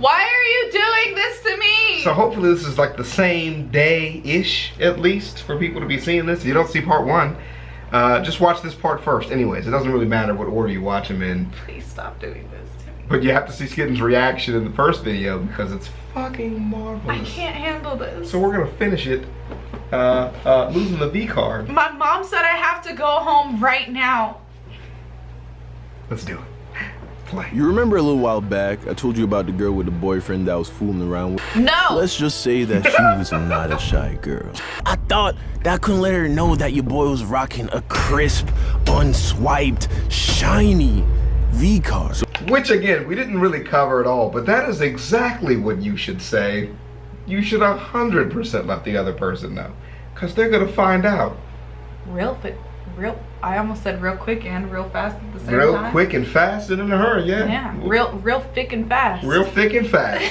Why are you doing this to me? So hopefully this is like the same day-ish, at least, for people to be seeing this. If you don't see part 1, just watch this part first. Anyways, it doesn't really matter what order you watch them in. Please stop doing this to me. But you have to see Skitten's reaction in the first video because it's fucking marvelous. I can't handle this. So we're gonna finish it losing the V card. My mom said I have to go home right now. Let's do it. Play. You remember a little while back, I told you about the girl with the boyfriend that I was fooling around with? No! Let's just say that she was not a shy girl. I thought that I couldn't let her know that your boy was rocking a crisp, unswiped, shiny V card. Which again, we didn't really cover at all, but that is exactly what you should say. You should 100% let the other person know, because they're gonna find out. I almost said real quick and real fast at the same time. Real quick and fast and in a hurry, yeah. Yeah, real thick and fast. Real thick and fast.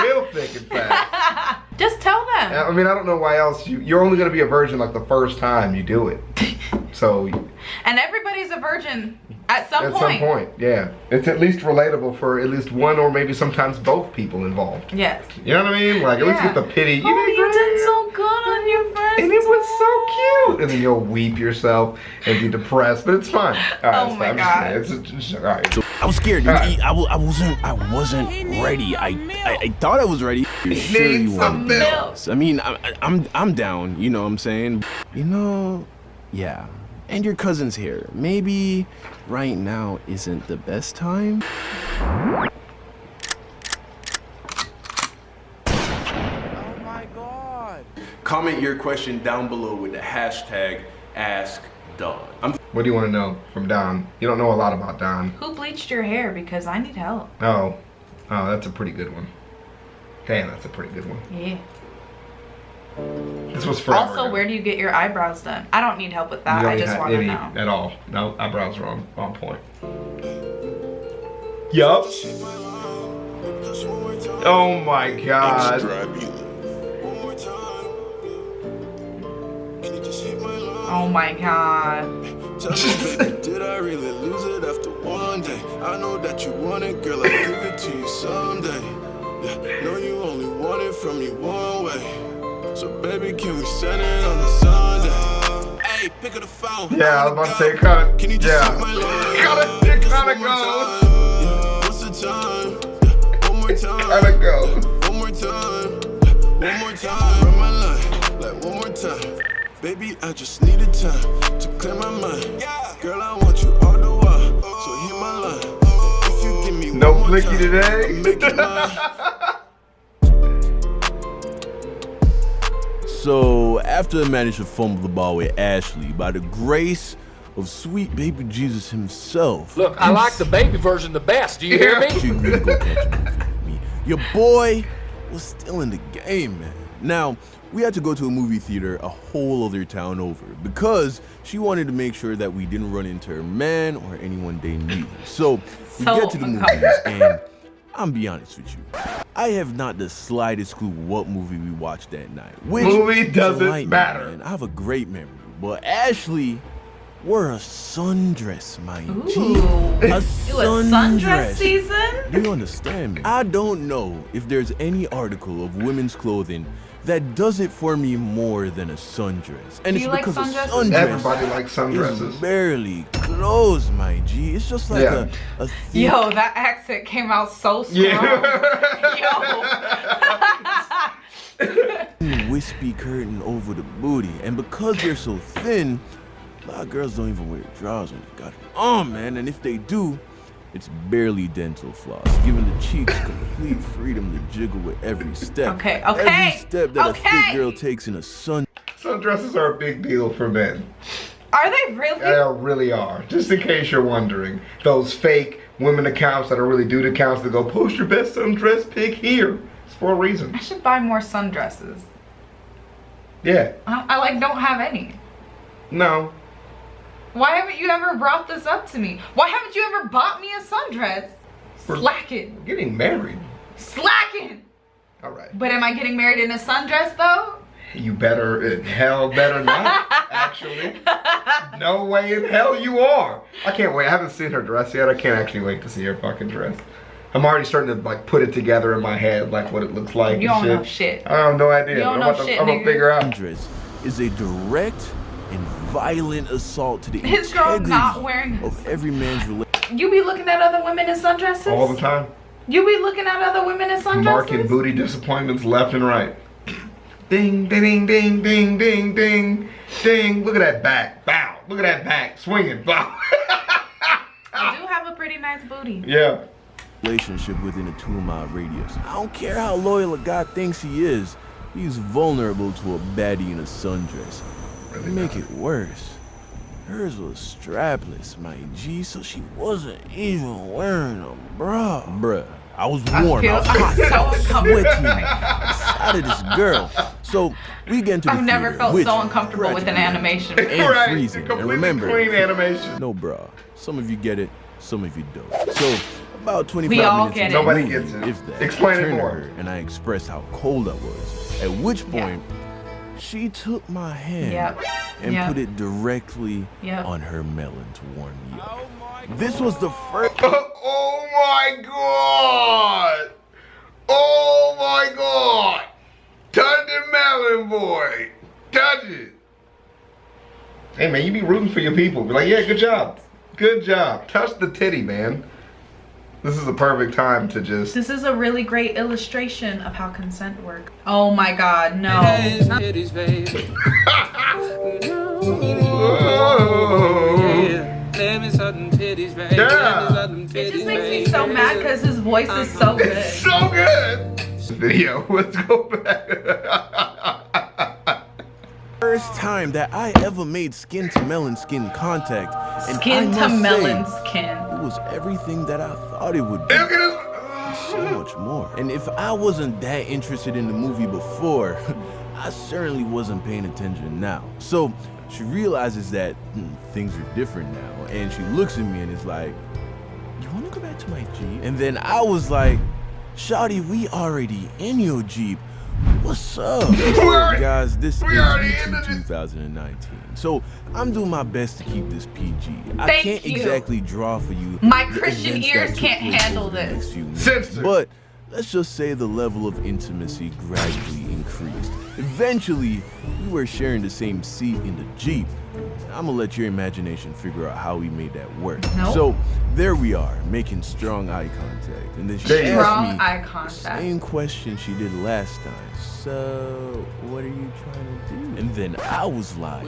Real thick and fast. Just tell them. I mean, I don't know why else. You're only gonna be a virgin like the first time you do it. So. And everybody's a virgin at some point. At some point, yeah. It's at least relatable for at least one or maybe sometimes both people involved. Yes. You know what I mean? Like, at least get the pity. You did so good on your first and it was so cute. And then you'll weep yourself and be depressed, but it's fine. All right, oh my God. It's all right. So, I was scared. I wasn't ready. I thought I was ready. Sure you want milk. I mean, I'm down. You know what I'm saying? You know, yeah. And your cousin's here. Maybe right now isn't the best time. Oh my God. Comment your question down below with the hashtag AskDon. What do you want to know from Don? You don't know a lot about Don. Who bleached your hair? Because I need help. Oh, that's a pretty good one. Damn, that's a pretty good one. Yeah. This was forever Also, ago. where do you get your eyebrows done? I don't need help with that. I just want to know. At all. No, eyebrows are on point. Yup. Oh my God. Oh my God. Did I really lose it after one day? I know that you want it, girl, I'll give it to you someday. Yeah, know you only want it from me one way. So baby, can we send it on a Sunday? Hey, pick up the phone. Yeah, I was about to say cut. Can you just Yeah. hit my line? Gotta go. Yeah, what's the time? Yeah, one more time. Gotta go. One more time. Yeah, one more time. Run my line. Like one more time. Baby, I just needed time to clear my mind. Girl, I want you all the while. So hit my line. If you give me No one more flicky time, today. I'll make it mine. So, after I managed to fumble the ball with Ashley, by the grace of sweet baby Jesus himself. Look, I like the baby version the best. Do you hear me? She agreed to go catch a movie with me. Your boy was still in the game, man. Now, we had to go to a movie theater a whole other town over because she wanted to make sure that we didn't run into her man or anyone they knew. So, we get to the movies and I'm be honest with you. I have not the slightest clue what movie we watched that night. Which Movie doesn't delight me, matter. man. I have a great memory. But Ashley wore a sundress, my G. Ooh. A sundress season? Do you understand me? I don't know if there's any article of women's clothing that does it for me more than a sundress. And Do it's you like because a sundresses? sundress Everybody likes is sundresses. barely clothes, my G. It's just like Yeah. a thick, Yo, that accent came out so strong. wispy curtain over the booty. And because they're so thin, a lot of girls don't even wear drawers when they got it on, man. And if they do, it's barely dental floss, giving the cheeks complete freedom to jiggle with every step. Okay. Every step that a thick girl takes in a Sundresses are a big deal for men. Are they really? They really are. Just in case you're wondering. Those fake women accounts that are really dude accounts that go, post your best sundress pic here. It's for a reason. I should buy more sundresses. Yeah. I don't have any. No. Why haven't you ever brought this up to me? Why haven't you ever bought me a sundress? Slacking. We're getting married. Slacking. All right. But am I getting married in a sundress though? You better, hell better not, actually. No way in hell you are. I can't wait. I haven't seen her dress yet. I can't actually wait to see her fucking dress. I'm already starting to like put it together in my head, like what it looks like. You don't know shit. I have no idea. You don't know shit, I'm gonna figure out. Undress is a direct and violent assault to the His girl integrity not wearing of every man's relationship. You be looking at other women in sundresses? All the time. You be looking at other women in sundresses? Marking booty disappointments left and right. Ding, ding, ding, ding, ding, ding, ding. Look at that back. Bow. Look at that back. Swinging. Bow. I do have a pretty nice booty. Yeah. Relationship within a 2-mile radius. I don't care how loyal a guy thinks he is. He's vulnerable to a baddie in a sundress. Make it worse. Hers was strapless, my G, so she wasn't even wearing a bra. Bruh, I was warm. I was hot. so uncomfortable. Inside of this girl. So we get into the I've never theater, felt which so uncomfortable with an animation. and Right. freezing. And Completely remember, clean animation. no bra. Some of you get it, some of you don't. So about 25 We all minutes get into it. the Nobody movie, gets it. if that, Explain I it turned to more. her and I expressed how cold I was. At which point, she took my hand and put it directly on her melon to warm me up. This was the first. Oh my god! Oh my god! Touch the melon, boy! Touch it! Hey man, you be rooting for your people. Be like, yeah, good job. Good job. Touch the titty, man. This is a perfect time to just... This is a really great illustration of how consent works. Oh my god, no. Yeah. It just makes me so mad because his voice is so good. It's so good! Video, let's go back. First time that I ever made skin to melon skin contact. And Skin I to must melon say, skin. it was everything that I thought it would be. Look at So much more. And if I wasn't that interested in the movie before, I certainly wasn't paying attention now. So she realizes that things are different now. And she looks at me and is like, you want to go back to my Jeep? And then I was like, Shawty, we already in your Jeep. What's up? Guys, this is YouTube 2019. So I'm doing my best to keep this PG. I can't exactly draw for you. My Christian ears can't handle this. But let's just say the level of intimacy gradually increased. Eventually, we were sharing the same seat in the Jeep. I'm gonna let your imagination figure out how we made that work. Nope. So there we are, making strong eye contact. And then she Strong asked me eye the contact. same question she did last time. So, what are you trying to do? And then I was like,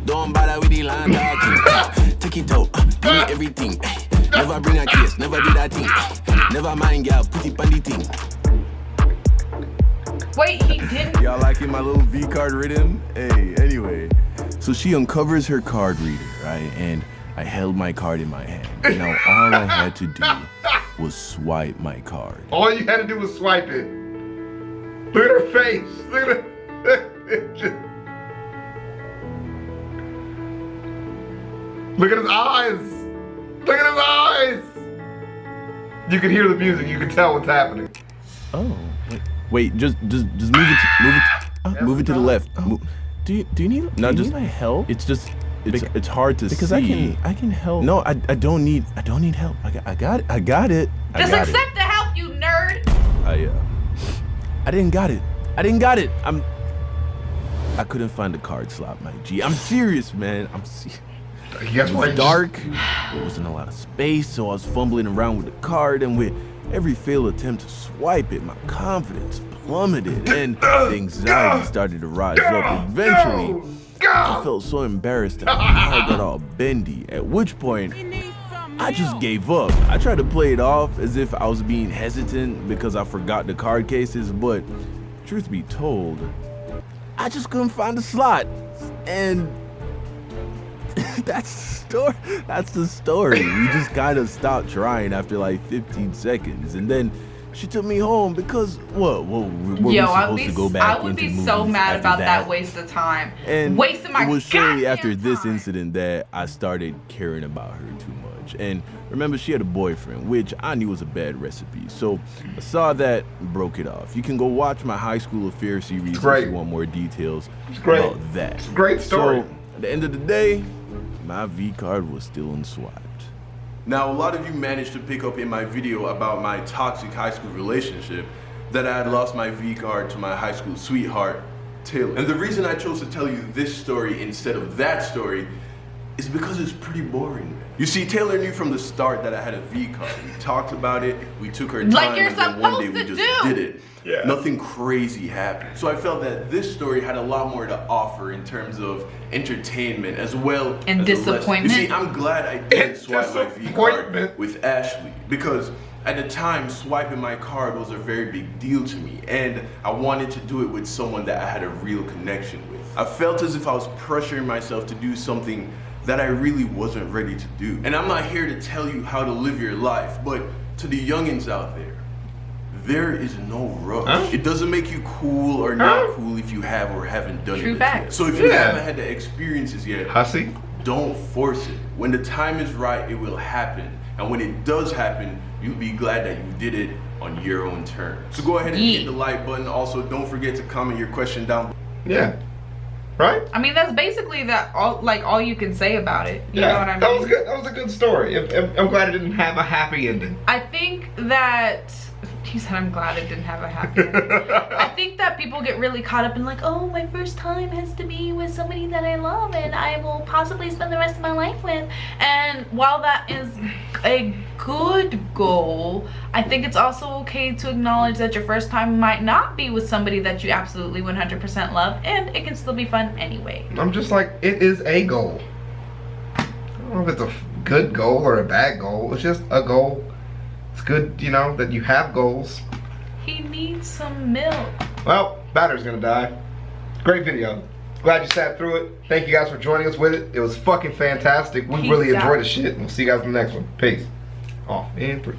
don't bother with the line talking. Take it out, give me everything. Never bring a case, never do that thing. Never mind, girl, put it on the thing. Wait, he didn't. y'all liking my little V card rhythm? Hey, anyway. So she uncovers her card reader, right? And I held my card in my hand. Now all I had to do was swipe my card. all you had to do was swipe it. Look at her face. Look at her. Look at his eyes. Look at his eyes. You can hear the music. You can tell what's happening. Oh, wait, just move it to the left. Do you need my help? It's just it's hard to see. Because I can help. No, I don't need help. I got it. Just accept the help, you nerd. I didn't got it. I couldn't find the card slot, my G. I'm serious, man. I'm serious. Guess It what? was dark. There wasn't a lot of space, so I was fumbling around with the card, and with every failed attempt to swipe it, my confidence plummeted, and the anxiety started to rise up. Eventually, I felt so embarrassed that my card got all bendy, at which point, I just gave up. I tried to play it off as if I was being hesitant because I forgot the card cases, but truth be told, I just couldn't find the slot. And that's the story. We just kind of stopped trying after like 15 seconds. And then she took me home because, were we supposed to go back I would into be movies so mad after about that waste of time. And wasting my it was shortly goddamn after this time. incident that I started caring about her too much. And remember, she had a boyfriend, which I knew was a bad recipe. So I saw that, broke it off. You can go watch my high school affair series if you want more details about that. It's a great story. So at the end of the day, my V card was still unswiped. Now, a lot of you managed to pick up in my video about my toxic high school relationship that I had lost my V card to my high school sweetheart, Taylor. And the reason I chose to tell you this story instead of that story is because it's pretty boring, man. You see, Taylor knew from the start that I had a V card. We talked about it, we took our time, Like you're and then one day we supposed just to do. did it. Yeah. Nothing crazy happened. So I felt that this story had a lot more to offer in terms of entertainment as well And as a lesson. disappointment. You see, I'm glad I didn't And swipe my V card disappointment. with Ashley, because at the time, swiping my card was a very big deal to me, and I wanted to do it with someone that I had a real connection with. I felt as if I was pressuring myself to do something that I really wasn't ready to do. And I'm not here to tell you how to live your life, but to the youngins out there is no rush. Huh? It doesn't make you cool or not cool if you have or haven't done True it facts. yet. So if you Yeah. haven't had the experiences yet, Hussy. don't force it. When the time is right, it will happen. And when it does happen, you'll be glad that you did it on your own terms. So go ahead and Yeah. hit the like button. Also, don't forget to comment your question down below. Yeah. Right? I mean, that's basically all you can say about it. You know what I mean? That was good. That was a good story. I'm glad it didn't have a happy ending. I think that he said, I'm glad it didn't have a happy ending. I think that people get really caught up in like, oh, my first time has to be with somebody that I love and I will possibly spend the rest of my life with. And while that is a good goal, I think it's also okay to acknowledge that your first time might not be with somebody that you absolutely 100% love, and it can still be fun anyway. I'm just like, it is a goal. I don't know if it's a good goal or a bad goal. It's just a goal. It's good, you know, that you have goals. He needs some milk. Well, battery's gonna die. Great video. Glad you sat through it. Thank you guys for joining us with it. It was fucking fantastic. We Peace really out. enjoyed the shit. We'll see you guys in the next one. Peace. Off in 3.